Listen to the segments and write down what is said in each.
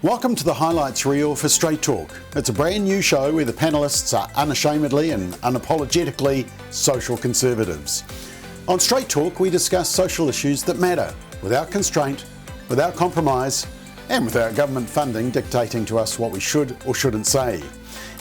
Welcome to the highlights reel for StraightTalk. It's a brand new show where the panellists are unashamedly and unapologetically social conservatives. On StraightTalk, we discuss social issues that matter, without constraint, without compromise, and without government funding dictating to us what we should or shouldn't say.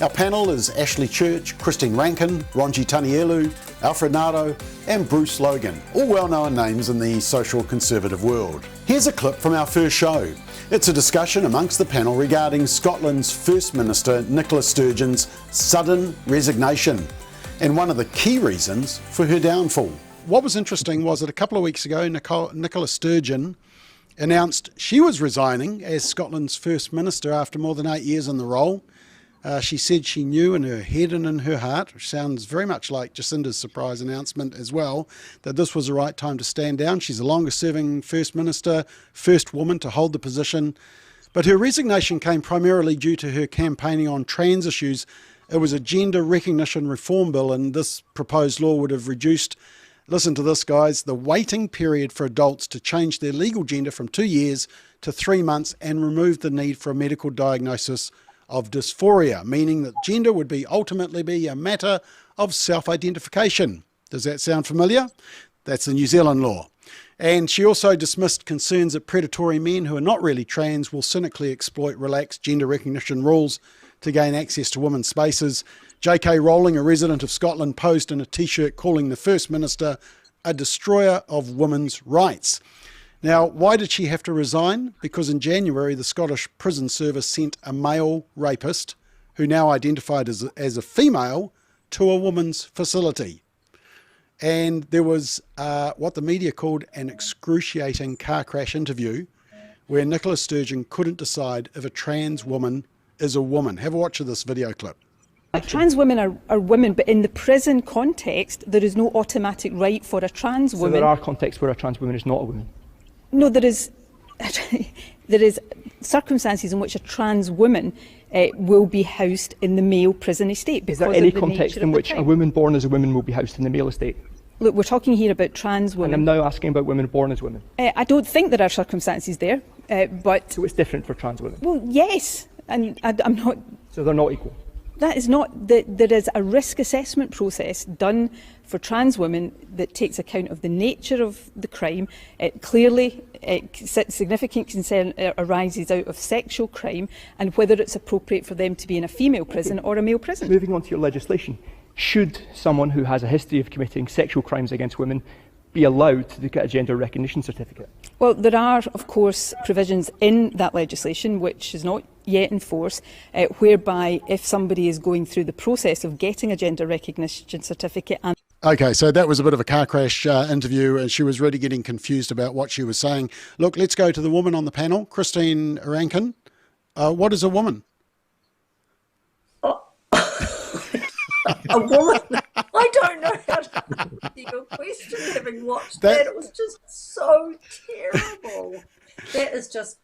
Our panel is Ashley Church, Christine Rankin, Ronji Tanielu, Alfred Nato, and Bruce Logan, all well-known names in the social conservative world. Here's a clip from our first show. It's a discussion amongst the panel regarding Scotland's First Minister Nicola Sturgeon's sudden resignation and one of the key reasons for her downfall. What was interesting was that a couple of weeks ago, Nicola Sturgeon announced she was resigning as Scotland's First Minister after more than 8 years in the role. She said she knew in her head and in her heart, which sounds very much like Jacinda's surprise announcement as well, that this was the right time to stand down. She's the longest serving First Minister, first woman to hold the position. But her resignation came primarily due to her campaigning on trans issues. It was a gender recognition reform bill, and this proposed law would have reduced, listen to this guys, the waiting period for adults to change their legal gender from 2 years to 3 months and removed the need for a medical diagnosis of dysphoria, meaning that gender would ultimately be a matter of self-identification. Does that sound familiar? That's the New Zealand law. And she also dismissed concerns that predatory men who are not really trans will cynically exploit relaxed gender recognition rules to gain access to women's spaces. J.K. Rowling, a resident of Scotland, posed in a T-shirt calling the First Minister a destroyer of women's rights. Now, why did she have to resign? Because in January, the Scottish Prison Service sent a male rapist, who now identified as a female, to a woman's facility. And there was what the media called an excruciating car crash interview where Nicola Sturgeon couldn't decide if a trans woman is a woman. Have a watch of this video clip. Trans women are women, but in the prison context, there is no automatic right for a trans woman. So there are contexts where a trans woman is not a woman? No, there is circumstances in which a trans woman will be housed in the male prison estate. Is there any context in which a woman born as a woman will be housed in the male estate? Look, we're talking here about trans women. And I'm now asking about women born as women. I don't think there are circumstances there, but... So it's different for trans women? Well, yes, and I'm not... So they're not equal? That is not, there is a risk assessment process done for trans women that takes account of the nature of the crime. Clearly, significant concern arises out of sexual crime and whether it's appropriate for them to be in a female prison or a male prison. Moving on to your legislation, should someone who has a history of committing sexual crimes against women be allowed to get a gender recognition certificate? Well, there are, of course, provisions in that legislation, which is not yet in force, whereby if somebody is going through the process of getting a gender recognition certificate and... Okay, so that was a bit of a car crash interview, and she was really getting confused about what she was saying. Look, let's go to the woman on the panel, Christine Rankin. What is a woman? A woman? I don't know how to answer your question, having watched that. It was just so terrible. That is just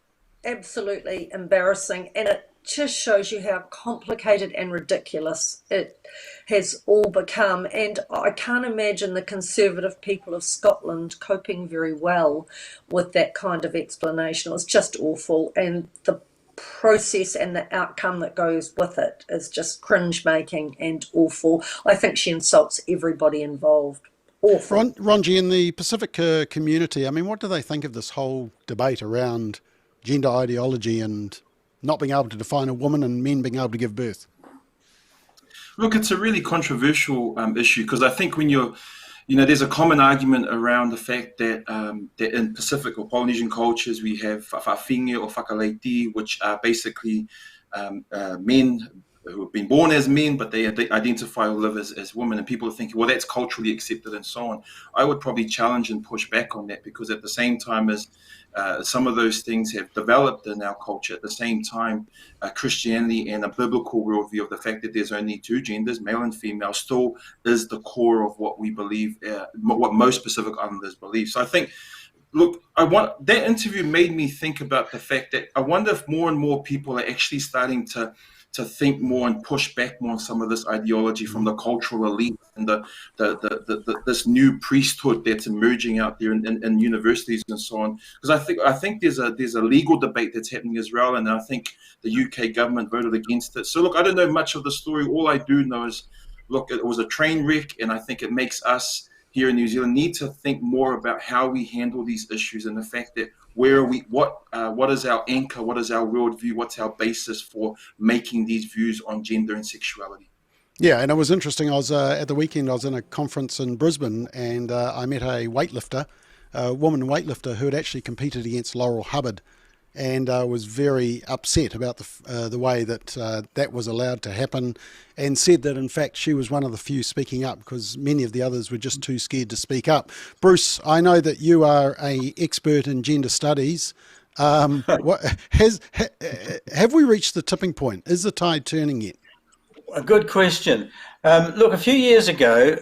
absolutely embarrassing, and it just shows you how complicated and ridiculous it has all become. And I can't imagine the conservative people of Scotland coping very well with that kind of explanation. It was just awful, and the process and the outcome that goes with it is just cringe-making and awful. I think she insults everybody involved. Awful. Ronji, in the Pacific community, I mean, what do they think of this whole debate around gender ideology and not being able to define a woman and men being able to give birth? Look, it's a really controversial issue, because I think when there's a common argument around the fact that that in Pacific or Polynesian cultures we have whawhinge or whakaleiti, which are basically men who have been born as men, but they identify or live as women, and people are thinking, well, that's culturally accepted and so on. I would probably challenge and push back on that, because at the same time as some of those things have developed in our culture, at the same time, Christianity and a biblical worldview of the fact that there's only two genders, male and female, still is the core of what we believe, what most Pacific Islanders believe. So I think, look, that interview made me think about the fact that I wonder if more and more people are actually starting to to think more and push back more on some of this ideology from the cultural elite and this new priesthood that's emerging out there in universities and so on. Because I think there's a legal debate that's happening as well, and I think the UK government voted against it. So look, I don't know much of the story. All I do know is, look, it was a train wreck, and I think it makes us here in New Zealand need to think more about how we handle these issues and the fact that where are we, what is our anchor, what is our worldview, what's our basis for making these views on gender and sexuality. Yeah, and it was interesting. I was at the weekend, I was in a conference in Brisbane, and I met a weightlifter, a woman weightlifter who had actually competed against Laurel Hubbard, and was very upset about the way that that was allowed to happen, and said that in fact she was one of the few speaking up because many of the others were just too scared to speak up. Bruce, I know that you are an expert in gender studies. Have we reached the tipping point? Is the tide turning yet? A good question. Look, a few years ago,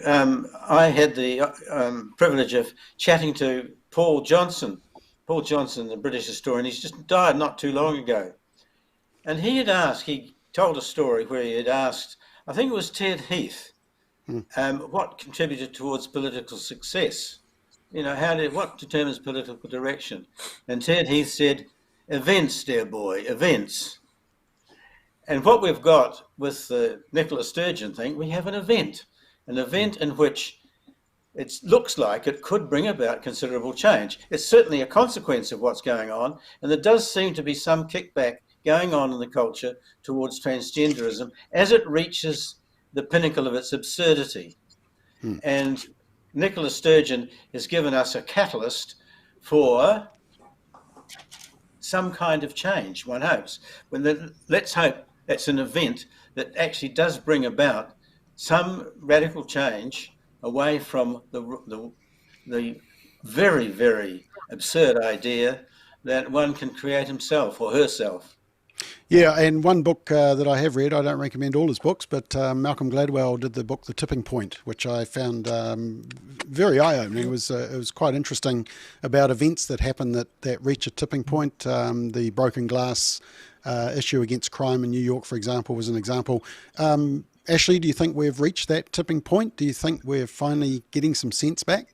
I had the privilege of chatting to Paul Johnson, the British historian. He's just died not too long ago. And he told a story where he had asked, I think it was Ted Heath, what contributed towards political success? What determines political direction? And Ted Heath said, events, dear boy, events. And what we've got with the Nicola Sturgeon thing, we have an event in which it looks like it could bring about considerable change. It's certainly a consequence of what's going on, and there does seem to be some kickback going on in the culture towards transgenderism as it reaches the pinnacle of its absurdity. And Nicola Sturgeon has given us a catalyst for some kind of change, one hopes. Let's hope that's an event that actually does bring about some radical change away from the very, very absurd idea that one can create himself or herself. Yeah, and one book that I have read, I don't recommend all his books, but Malcolm Gladwell did the book The Tipping Point, which I found very eye-opening. It was quite interesting about events that happen that reach a tipping point. The broken glass issue against crime in New York, for example, was an example. Ashley, do you think we've reached that tipping point? Do you think we're finally getting some sense back?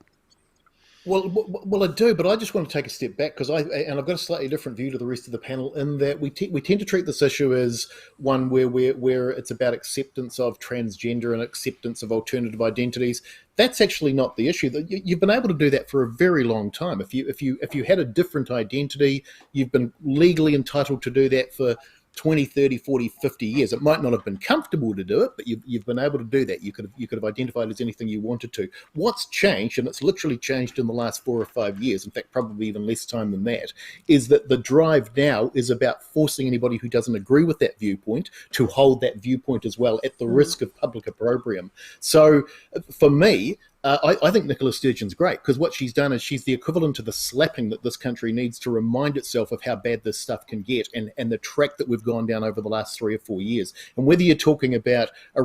Well, I do, but I just want to take a step back because I've got a slightly different view to the rest of the panel in that we tend to treat this issue as one where it's about acceptance of transgender and acceptance of alternative identities. That's actually not the issue. You've been able to do that for a very long time. If you had a different identity, you've been legally entitled to do that for 20, 30, 40, 50 years. It might not have been comfortable to do it, but you've been able to do that. You could have identified as anything you wanted to. What's changed, and it's literally changed in the last 4 or 5 years, in fact, probably even less time than that, is that the drive now is about forcing anybody who doesn't agree with that viewpoint to hold that viewpoint as well at the risk of public opprobrium. So for me, I think Nicola Sturgeon's great because what she's done is she's the equivalent to the slapping that this country needs to remind itself of how bad this stuff can get and the track that we've gone down over the last 3 or 4 years. And whether you're talking about a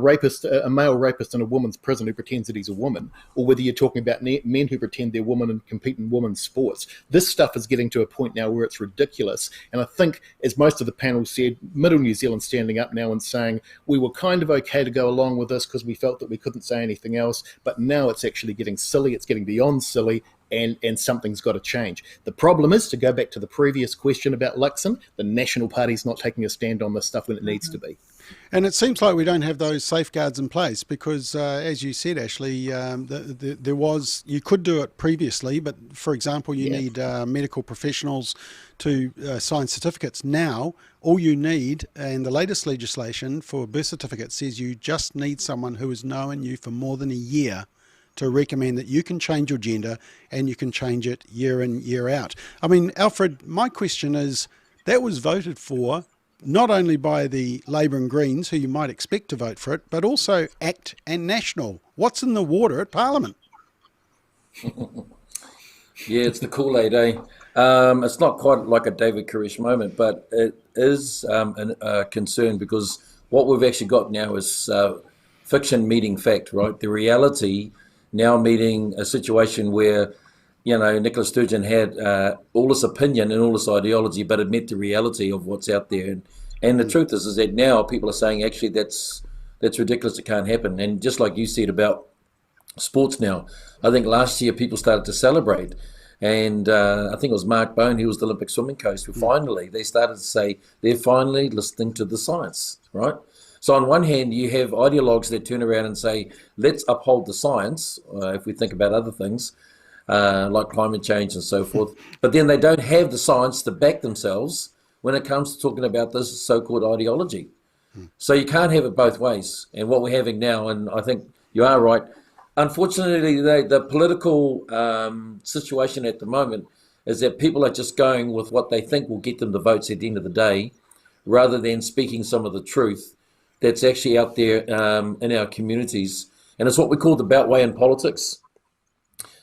male rapist in a woman's prison who pretends that he's a woman, or whether you're talking about men who pretend they're women and compete in women's sports, this stuff is getting to a point now where it's ridiculous. And I think, as most of the panel said, Middle New Zealand standing up now and saying we were kind of okay to go along with this because we felt that we couldn't say anything else, but now it's actually getting silly, it's getting beyond silly, and something's got to change. The problem is, to go back to the previous question about Luxon, the National Party's not taking a stand on this stuff when it needs to be. And it seems like we don't have those safeguards in place because, as you said, Ashley, you could do it previously, but for example, you need medical professionals to sign certificates. Now, all you need, and the latest legislation for birth certificates says you just need someone who has known you for more than a year to recommend that you can change your gender and you can change it year in, year out. I mean, Alfred, my question is, that was voted for not only by the Labour and Greens, who you might expect to vote for it, but also ACT and National. What's in the water at Parliament? Yeah, it's the KoolAid, eh? It's not quite like a David Koresh moment, but it is a concern because what we've actually got now is fiction meeting fact, right? The reality now meeting a situation where, Nicola Sturgeon had all this opinion and all this ideology, but it met the reality of what's out there. And the truth is that now people are saying, actually, that's ridiculous. It can't happen. And just like you said about sports now, I think last year people started to celebrate. And I think it was Mark Bone, he was the Olympic swimming coach, who finally, they started to say they're finally listening to the science, right? So on one hand, you have ideologues that turn around and say, let's uphold the science, if we think about other things, like climate change and so forth. But then they don't have the science to back themselves when it comes to talking about this so-called ideology. So you can't have it both ways. And what we're having now, and I think you are right, unfortunately, the political situation at the moment is that people are just going with what they think will get them the votes at the end of the day, rather than speaking some of the truth that's actually out there in our communities. And it's what we call the beltway in politics.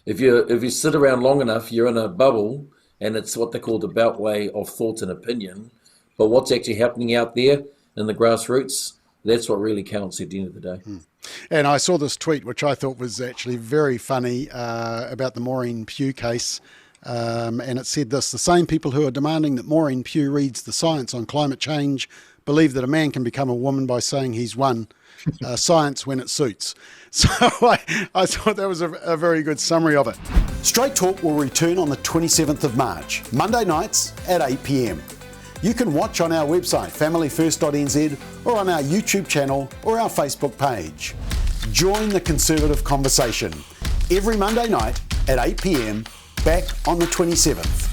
If you sit around long enough, you're in a bubble, and it's what they call the beltway of thought and opinion. But what's actually happening out there in the grassroots, that's what really counts at the end of the day. And I saw this tweet, which I thought was actually very funny, about the Maureen Pugh case. And it said this: the same people who are demanding that Maureen Pugh reads the science on climate change believe that a man can become a woman by saying he's won science when it suits. So I thought that was a very good summary of it. Straight Talk will return on the 27th of March, Monday nights at 8 p.m. You can watch on our website, familyfirst.nz, or on our YouTube channel or our Facebook page. Join the conservative conversation every Monday night at 8 p.m, back on the 27th.